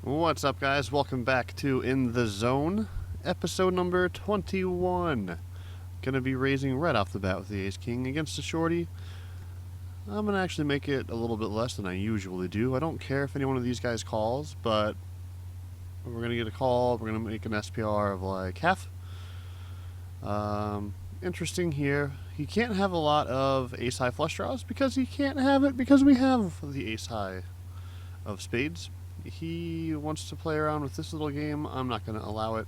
What's up, guys? Welcome back to In the Zone, episode number 21. Gonna be raising right off the bat with the Ace King against the Shorty. I'm gonna actually make it a little bit less than I usually do. I don't care if any one of these guys calls, but we're gonna get a call. We're gonna make an SPR of like half. Interesting here. He can't have a lot of ace high flush draws because he can't have it because we have the ace high of spades. He wants to play around with this little game. I'm not going to allow it.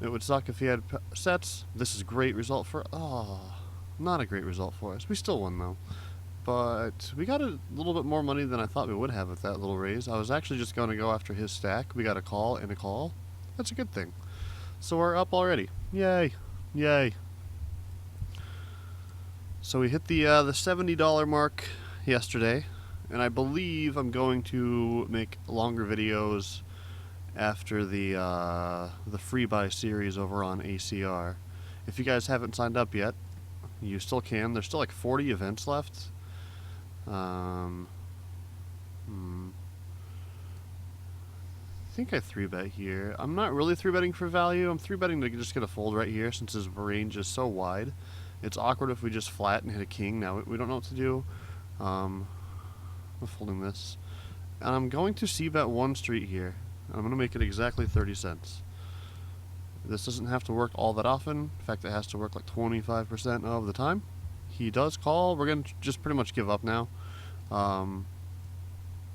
It would suck if he had sets. This is a great result for... not a great result for us. We still won, though. But we got a little bit more money than I thought we would have with that little raise. I was actually just going to go after his stack. We got a call and a call. That's a good thing. So we're up already. Yay. Yay. So we hit the $70 mark yesterday. And I believe I'm going to make longer videos after the free buy series over on ACR. If you guys haven't signed up yet, you still can. There's still like 40 events left. I think I 3-bet here. I'm not really 3-betting for value. I'm 3-betting to just get a fold right here since his range is so wide. It's awkward if we just flat and hit a king. Now we don't know what to do. I'm folding this. And I'm going to c-bet one street here. I'm going to make it exactly 30 cents. This doesn't have to work all that often. In fact, it has to work like 25% of the time. He does call. We're going to just pretty much give up now.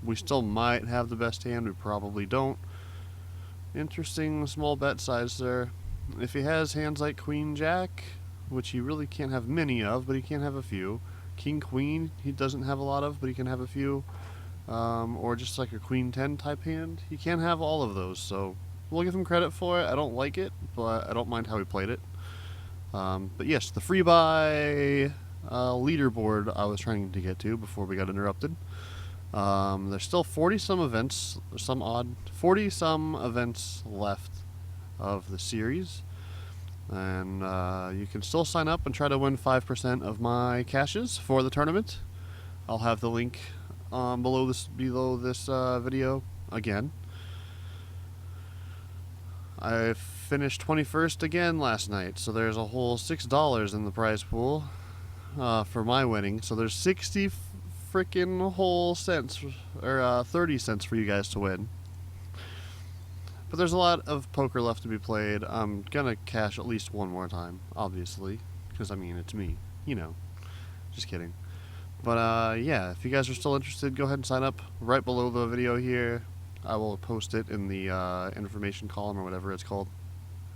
We still might have the best hand. We probably don't. Interesting small bet size there. If he has hands like Queen Jack, which he really can't have many of, but he can have a few. King Queen he doesn't have a lot of, but he can have a few. Or just like a Queen 10 type hand. He can't have all of those, so we'll give him credit for it. I don't like it, but I don't mind how he played it. But yes, the free buy leaderboard I was trying to get to before we got interrupted. There's still 40-some events, 40-some events left of the series. And you can still sign up and try to win 5% of my caches for the tournament. I'll have the link below this video again. I finished 21st again last night, so there's a whole $6 in the prize pool for my winning. So there's 60 freaking whole cents, or 30 cents for you guys to win. But there's a lot of poker left to be played. I'm gonna cash at least one more time, obviously, because I mean it's me, you know. Just kidding. But yeah, if you guys are still interested, go ahead and sign up right below the video here. I will post it in the information column or whatever it's called.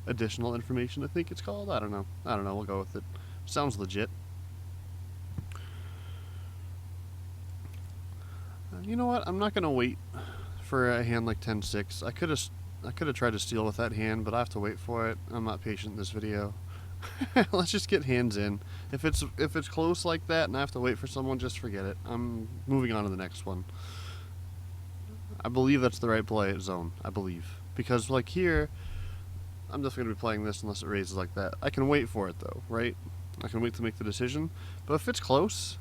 Additional information, I think it's called. I don't know. We'll go with it. Sounds legit. You know what? I'm not gonna wait for a hand like 10-6. I could have tried to steal with that hand, but I have to wait for it. I'm not patient in this video. Let's just get hands in. If it's close like that and I have to wait for someone, just forget it. I'm moving on to the next one. I believe that's the right play at zone. I believe. Because like here, I'm just going to be playing this unless it raises like that. I can wait for it though, right? I can wait to make the decision. But if it's close,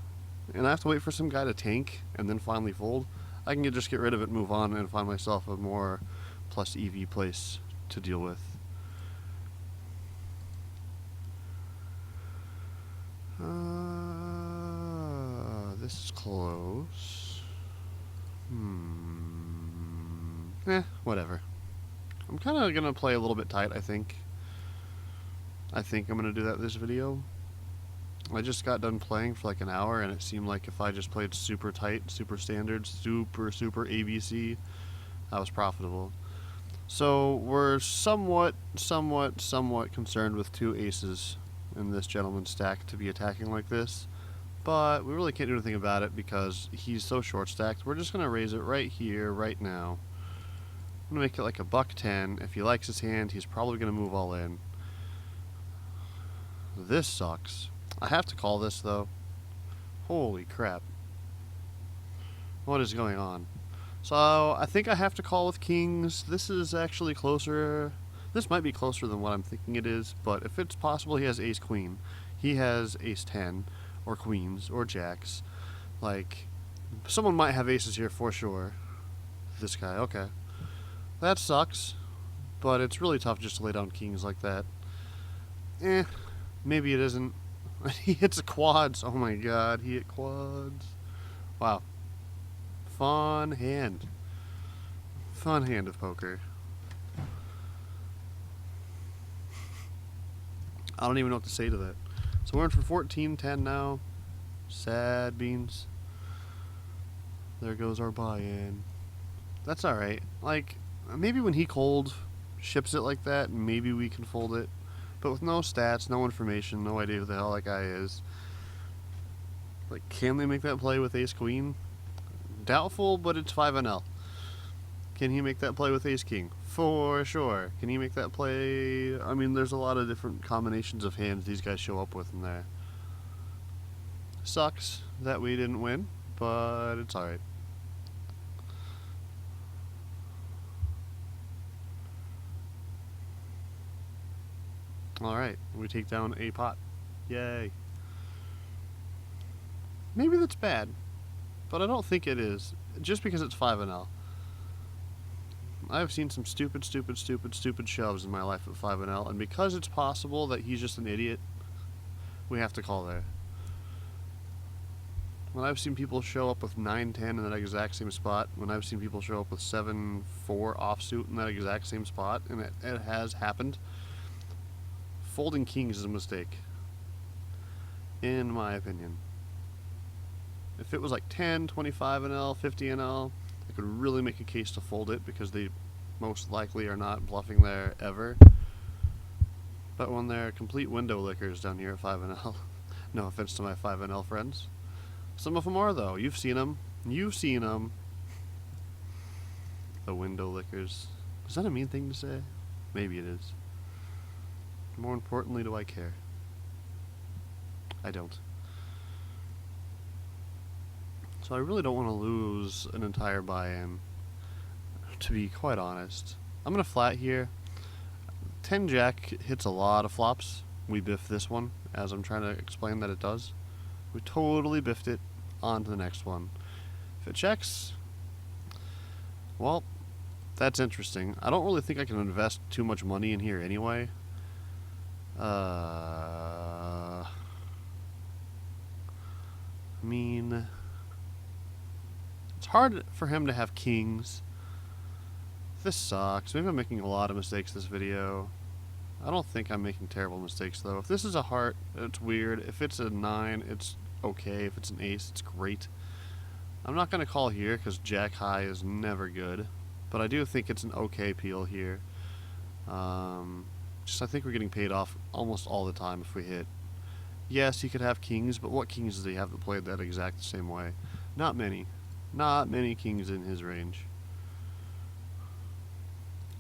and I have to wait for some guy to tank and then finally fold, I can just get rid of it, move on, and find myself a more plus EV place to deal with. This is close. Whatever. I'm kind of going to play a little bit tight, I think. I think I'm going to do that this video. I just got done playing for like an hour, and it seemed like if I just played super tight, super standard, super ABC, I was profitable. So we're somewhat concerned with two aces in this gentleman's stack to be attacking like this, but we really can't do anything about it because he's so short stacked. We're just going to raise it right here, right now. I'm going to make it like a $1.10. If he likes his hand, he's probably going to move all in. This sucks. I have to call this though. Holy crap. What is going on? So I think I have to call with kings. This is actually closer. This might be closer than what I'm thinking it is, but if it's possible he has ace queen, he has ace 10 or queens or jacks. Like, someone might have aces here for sure. This guy, okay. That sucks, but it's really tough just to lay down kings like that. Maybe it isn't. He hits a quads. Oh my god, he hit quads. Wow. Fun hand. Fun hand of poker. I don't even know what to say to that. So we're in for 14-10 now. Sad beans. There goes our buy-in. That's alright. Like, maybe when he cold ships it like that, maybe we can fold it. But with no stats, no information, no idea who the hell that guy is. Like, can they make that play with ace-queen? Doubtful, but it's 5-L. Can he make that play with ace-king? For sure. Can he make that play? I mean, there's a lot of different combinations of hands these guys show up with in there. Sucks that we didn't win, but it's alright. Alright, we take down a pot. Yay. Maybe that's bad, but I don't think it is, just because it's 5-L. I've seen some stupid shoves in my life at 5-L, and because it's possible that he's just an idiot, we have to call there. When I've seen people show up with 9-10 in that exact same spot, when I've seen people show up with 7-4 offsuit in that exact same spot, and it has happened, folding kings is a mistake, in my opinion. If it was like 10, 25-L, 50-L, I could really make a case to fold it because they most likely are not bluffing there ever. But when they're complete window lickers down here at 5-L, no offense to my 5-L friends, some of them are though. You've seen them. You've seen them. The window lickers. Is that a mean thing to say? Maybe it is. More importantly, do I care? I don't. So I really don't want to lose an entire buy-in, to be quite honest. I'm going to flat here. 10 jack hits a lot of flops. We biff this one, as I'm trying to explain that it does. We totally biffed it. On to the next one. If it checks, well, that's interesting. I don't really think I can invest too much money in here anyway. I mean, it's hard for him to have kings. This sucks. Maybe I'm making a lot of mistakes this video. I don't think I'm making terrible mistakes though. If this is a heart, it's weird. If it's a 9, it's okay. If it's an ace, it's great. I'm not going to call here because jack high is never good, but I do think it's an okay peel here. Just I think we're getting paid off almost all the time if we hit. Yes, he could have kings, but what kings does he have that played that exact same way? Not many. Not many kings in his range.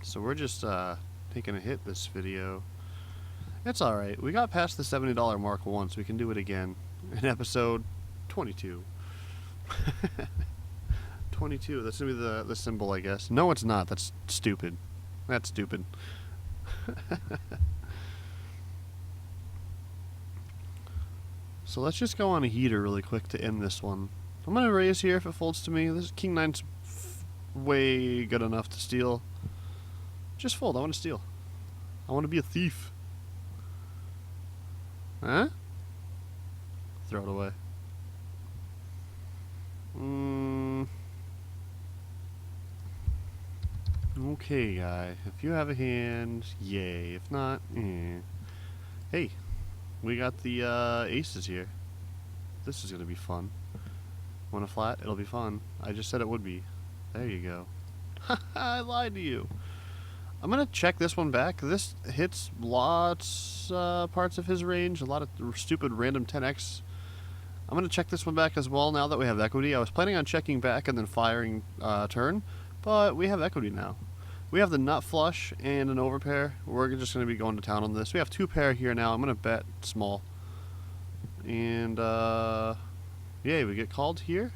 So we're just taking a hit this video. It's alright. We got past the $70 mark once. We can do it again in episode 22. 22. That's going to be the symbol, I guess. No, it's not. That's stupid. That's stupid. So let's just go on a heater really quick to end this one. I'm going to raise here if it folds to me. This King 9's way good enough to steal. Just fold. I want to steal. I want to be a thief. Huh? Throw it away. Okay, guy. If you have a hand, yay. If not, eh. Hey, we got the aces here. This is going to be fun. Want a flat? It'll be fun. I just said it would be. There you go. I lied to you. I'm going to check this one back. This hits lots parts of his range. A lot of stupid random 10x. I'm going to check this one back as well now that we have equity. I was planning on checking back and then firing turn, but we have equity now. We have the nut flush and an overpair. We're just going to be going to town on this. We have 2 pair here now. I'm going to bet small. And, yay, we get called here.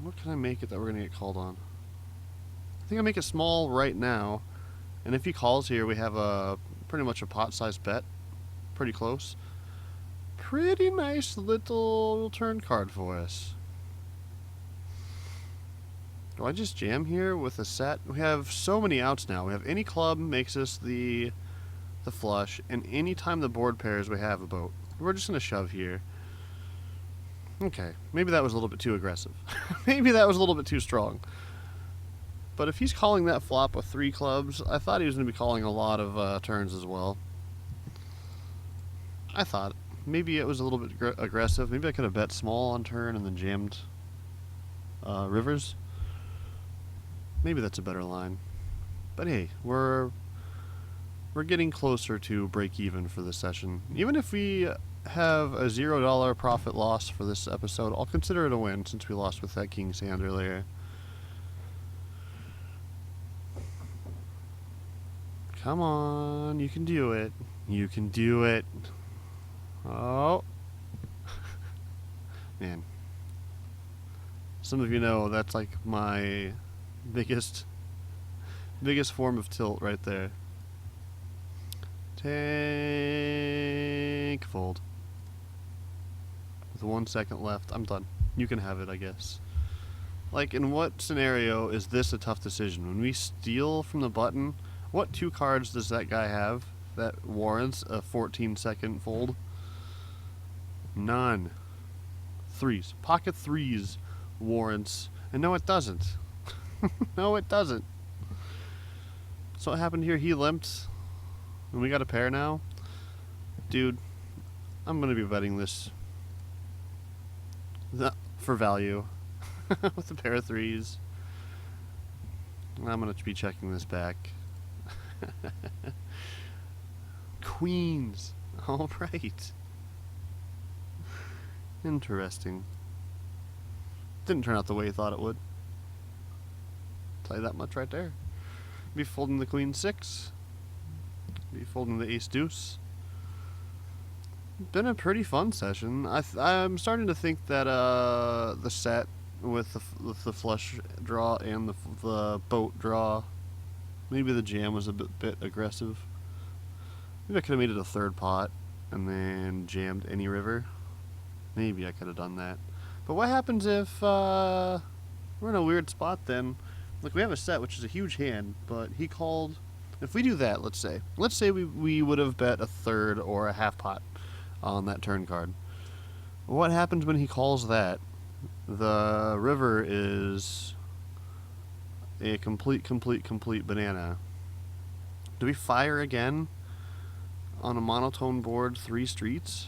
What can I make it that we're going to get called on? I think I make it small right now. And if he calls here, we have a pretty much a pot-sized bet. Pretty close. Pretty nice little turn card for us. Do I just jam here with a set? We have so many outs now. We have any club makes us the flush, and any time the board pairs we have a boat. We're just going to shove here. Okay, maybe that was a little bit too aggressive. Maybe that was a little bit too strong. But if he's calling that flop with 3 clubs, I thought he was going to be calling a lot of turns as well. I thought maybe it was a little bit aggressive. Maybe I could have bet small on turn and then jammed rivers. Maybe that's a better line. But hey, we're getting closer to break even for this session. Even if we have a $0 profit loss for this episode, I'll consider it a win since we lost with that king's hand earlier. Come on, you can do it. You can do it. Oh. Man. Some of you know that's like my biggest form of tilt right there. Tank fold. With 1 second left, I'm done. You can have it, I guess. Like, in what scenario is this a tough decision? When we steal from the button, what 2 cards does that guy have that warrants a 14-second fold? None. 3s. Pocket 3s warrants. And no, it doesn't. No, it doesn't. So what happened here? He limped. And we got a pair now? Dude, I'm going to be betting this for value with a pair of 3s. I'm going to be checking this back. Queens. All right. Interesting. Didn't turn out the way you thought it would. Tell you that much right there. Be folding the queen 6. Be folding the ace deuce. Been a pretty fun session. I'm starting to think that the set with the flush draw and the boat draw, maybe the jam was a bit aggressive. Maybe I could have made it a 3rd pot and then jammed any river. Maybe I could have done that. But what happens if we're in a weird spot then? Like, we have a set, which is a huge hand, but he called. If we do that, let's say we would have bet a 3rd or a half pot on that turn card. What happens when he calls that? The river is a complete banana. Do we fire again on a monotone board 3 streets?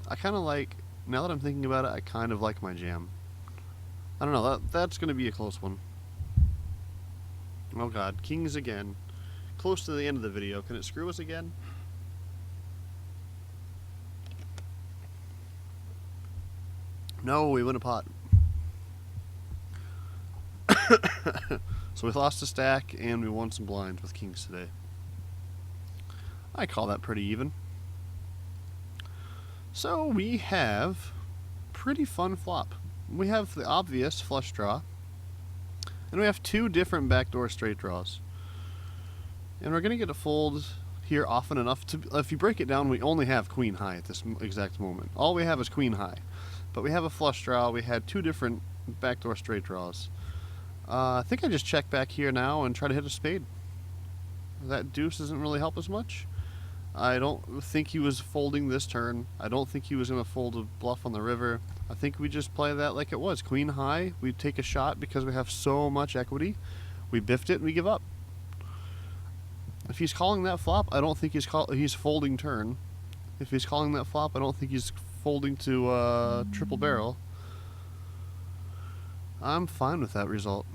I kind of like, now that I'm thinking about it, I kind of like my jam. I don't know, that's going to be a close one. Oh god, kings again. Close to the end of the video. Can it screw us again? No, we win a pot. So we lost a stack and we won some blinds with kings today. I call that pretty even. So we have pretty fun flop. We have the obvious flush draw, and we have 2 different backdoor straight draws. And we're going to get a fold here often enough to, if you break it down, we only have queen high at this exact moment. All we have is queen high. But we have a flush draw. We had 2 different backdoor straight draws. I think I just check back here now and try to hit a spade. That deuce doesn't really help us much. I don't think he was folding this turn. I don't think he was going to fold a bluff on the river. I think we just play that like it was. Queen high, we take a shot because we have so much equity. We biffed it and we give up. If he's calling that flop, I don't think he's folding turn. If he's calling that flop, I don't think he's folding to triple barrel. I'm fine with that result.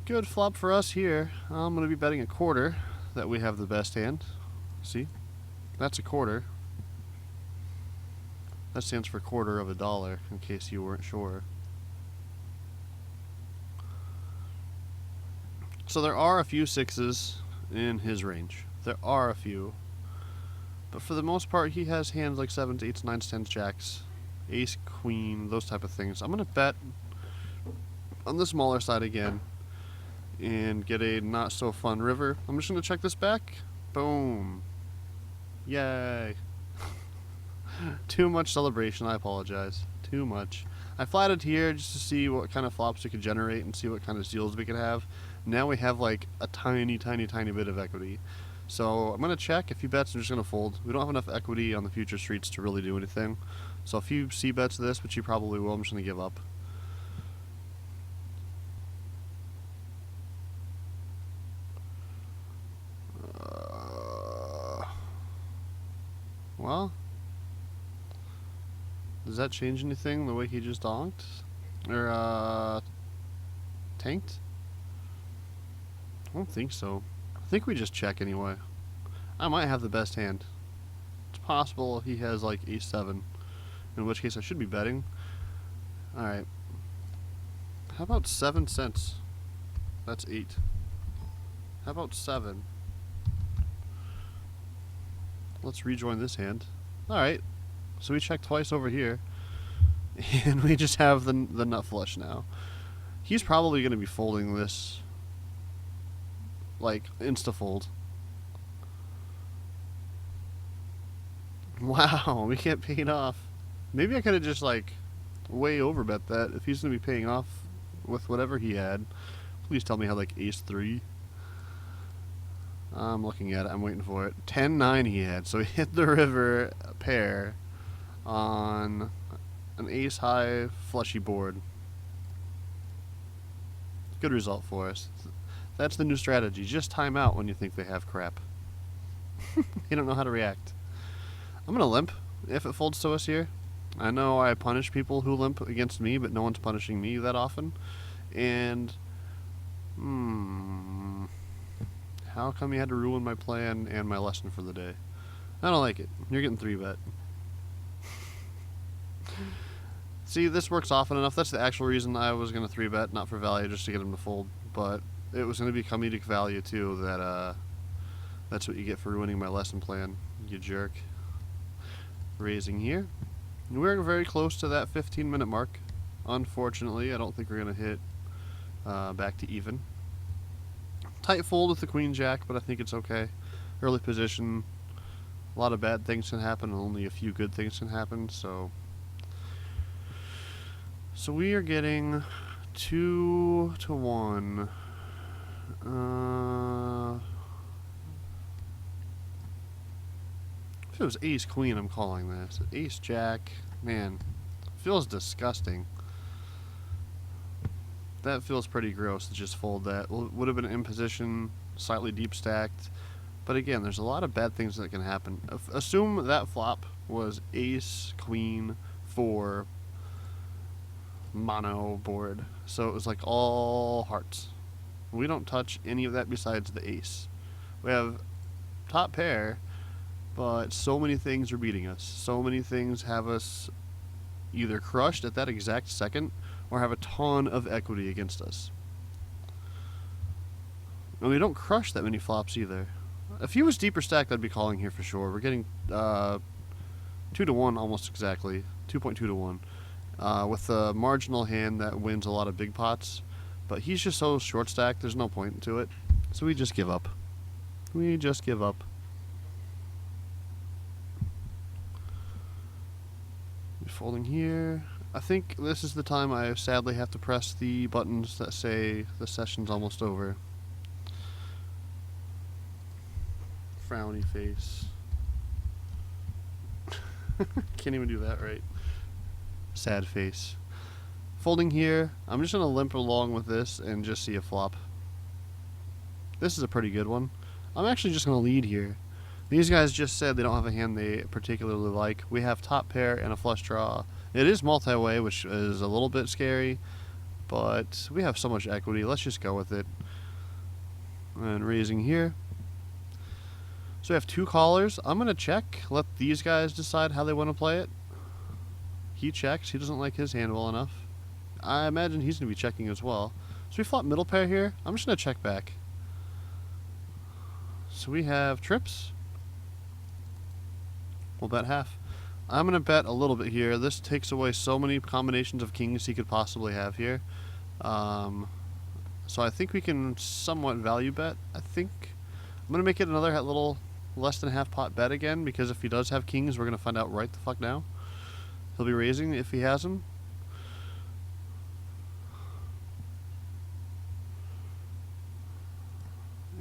Good flop for us here. I'm going to be betting a quarter that we have the best hand. See? That's a quarter. That stands for $0.25, in case you weren't sure. So there are a few 6s in his range. There are a few. But for the most part, he has hands like 7s, 8s, 9s, 10s, jacks, ace, queen, those type of things. I'm going to bet on the smaller side again and get a not so fun river. I'm just going to check this back. Boom. Yay. Too much celebration, I apologize. Too much. I flatted here just to see what kind of flops we could generate and see what kind of steals we could have. Now we have like a tiny bit of equity. So I'm going to check. If he bets, I'm just going to fold. We don't have enough equity on the future streets to really do anything. So if you C bets this, which you probably will, I'm just going to give up. Well, does that change anything, the way he just donked? Or, tanked? I don't think so. I think we just check anyway. I might have the best hand. It's possible he has like ace 7, in which case I should be betting. Alright. How about 7 cents? That's 8. How about 7? Let's rejoin this hand. Alright. So we check twice over here. And we just have the nut flush now. He's probably going to be folding this. Like, insta-fold. Wow, we can't pay it off. Maybe I could have just, like, way overbet that. If he's going to be paying off with whatever he had. Please tell me how, like, ace 3. I'm looking at it. I'm waiting for it. 10-9 he had. So he hit the river pair on an ace-high flushy board. Good result for us. That's the new strategy. Just time out when you think they have crap. You don't know how to react. I'm going to limp if it folds to us here. I know I punish people who limp against me, but no one's punishing me that often. And, how come you had to ruin my plan and my lesson for the day? I don't like it. You're getting 3-bet. See, this works often enough. That's the actual reason I was going to 3-bet, not for value, just to get him to fold. But it was going to be comedic value, too, that that's what you get for ruining my lesson plan, you jerk. Raising here. We're very close to that 15-minute mark. Unfortunately, I don't think we're going to hit back to even. Tight fold with the queen jack, but I think it's okay. Early position. A lot of bad things can happen, and only a few good things can happen, so we are getting 2-1. If it was ace queen, I'm calling this. Ace jack, man, feels disgusting. That feels pretty gross to just fold that. Would have been in position, slightly deep stacked. But again, there's a lot of bad things that can happen. Assume that flop was ace, queen, 4, mono board. So it was like all hearts. We don't touch any of that besides the ace. We have top pair, but so many things are beating us. So many things have us either crushed at that exact second or have a ton of equity against us. And we don't crush that many flops either. If he was deeper stacked, I'd be calling here for sure. We're getting 2-1 almost exactly. 2.2 to 1. With a marginal hand that wins a lot of big pots. But he's just so short stacked, there's no point to it. So we just give up. We just give up. Folding here. I think this is the time I sadly have to press the buttons that say the session's almost over. Frowny face. Can't even do that right. Sad face. Folding here. I'm just going to limp along with this and just see a flop. This is a pretty good one. I'm actually just going to lead here. These guys just said they don't have a hand they particularly like. We have top pair and a flush draw. It is multi-way, which is a little bit scary, but we have so much equity. Let's just go with it. And raising here. So we have 2 callers. I'm going to check. Let these guys decide how they want to play it. He checks. He doesn't like his hand well enough. I imagine he's going to be checking as well. So we flop middle pair here. I'm just going to check back. So we have trips. We'll bet half. I'm going to bet a little bit here. This takes away so many combinations of kings he could possibly have here. So I think we can somewhat value bet. I think I'm going to make it another little less than half pot bet again, because if he does have kings, we're going to find out right the fuck now. He'll be raising if he has them.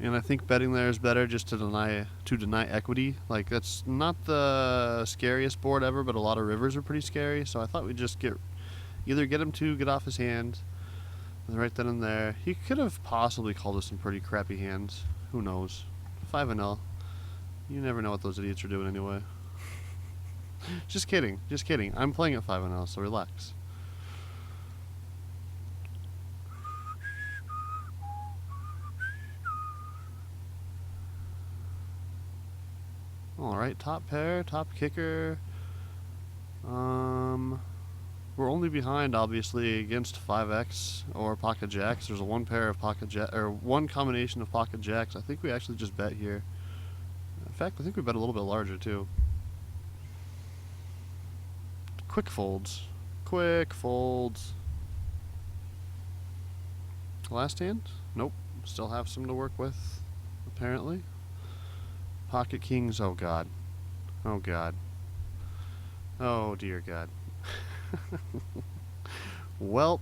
And I think betting there is better just to deny equity. Like, that's not the scariest board ever, but a lot of rivers are pretty scary. So I thought we'd just either get him to get off his hand right then and there. He could have possibly called us some pretty crappy hands. Who knows? 5-0. You never know what those idiots are doing anyway. Just kidding. Just kidding. I'm playing at 5-0, so relax. Alright, top pair, top kicker. We're only behind, obviously, against 5x or pocket jacks. There's one pair of pocket jack, or one combination of pocket jacks. I think we actually just bet here. In fact, I think we bet a little bit larger, too. Quick folds. Quick folds. Last hand? Nope. Still have some to work with, apparently. Pocket kings. Oh, God. Oh, God. Oh, dear God. Well,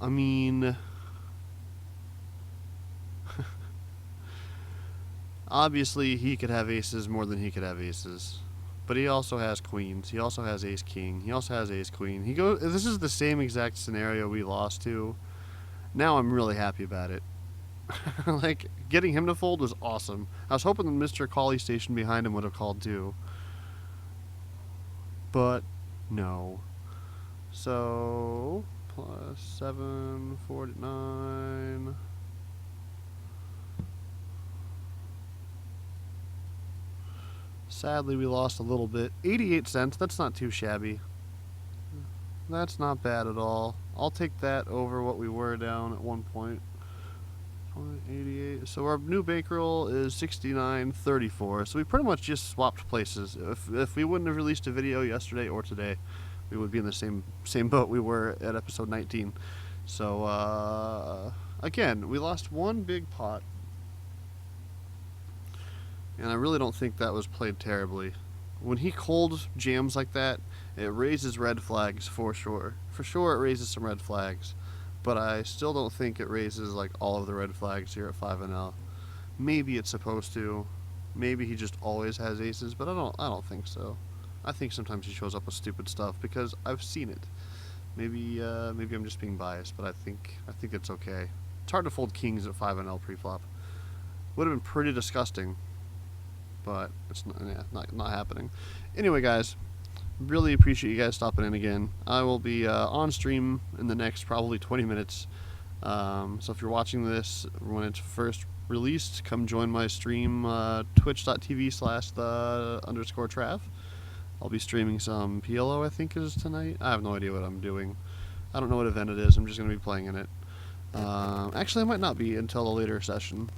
I mean, obviously he could have aces more than he could have aces, but he also has queens. He also has ace king. He also has ace queen. This is the same exact scenario we lost to. Now I'm really happy about it. Like, getting him to fold was awesome. I was hoping the Mr. Cawley station behind him would have called too. But no. So plus 7, 49. Sadly, we lost a little bit. 88 cents. That's not too shabby. That's not bad at all. I'll take that over what we were down at one point. 88. So our new bankroll is 69.34. So we pretty much just swapped places. If we wouldn't have released a video yesterday or today, we would be in the same boat we were at episode 19. So again, we lost one big pot, and I really don't think that was played terribly. When he cold jams like that, it raises red flags for sure. For sure, it raises some red flags. But I still don't think it raises like all of the red flags here at 5-0. Maybe it's supposed to. Maybe he just always has aces, but I don't think so. I think sometimes he shows up with stupid stuff because I've seen it. Maybe I'm just being biased, but I think it's okay. It's hard to fold kings at 5-0 pre-flop. Would have been pretty disgusting, but it's not happening. Anyway, guys. Really appreciate you guys stopping in again. I will be on stream in the next probably 20 minutes. So if you're watching this when it's first released, come join my stream, twitch.tv/the_Trav. I'll be streaming some PLO, I think is tonight. I have no idea what I'm doing. I don't know what event it is. I'm just going to be playing in it. Actually, I might not be until a later session.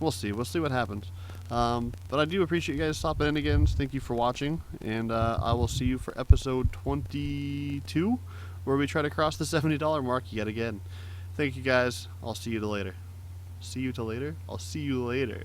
We'll see. We'll see what happens. But I do appreciate you guys stopping in again. Thank you for watching, and I will see you for episode 22, where we try to cross the $70 mark yet again. Thank you guys. I'll see you till later. See you till later? I'll see you later.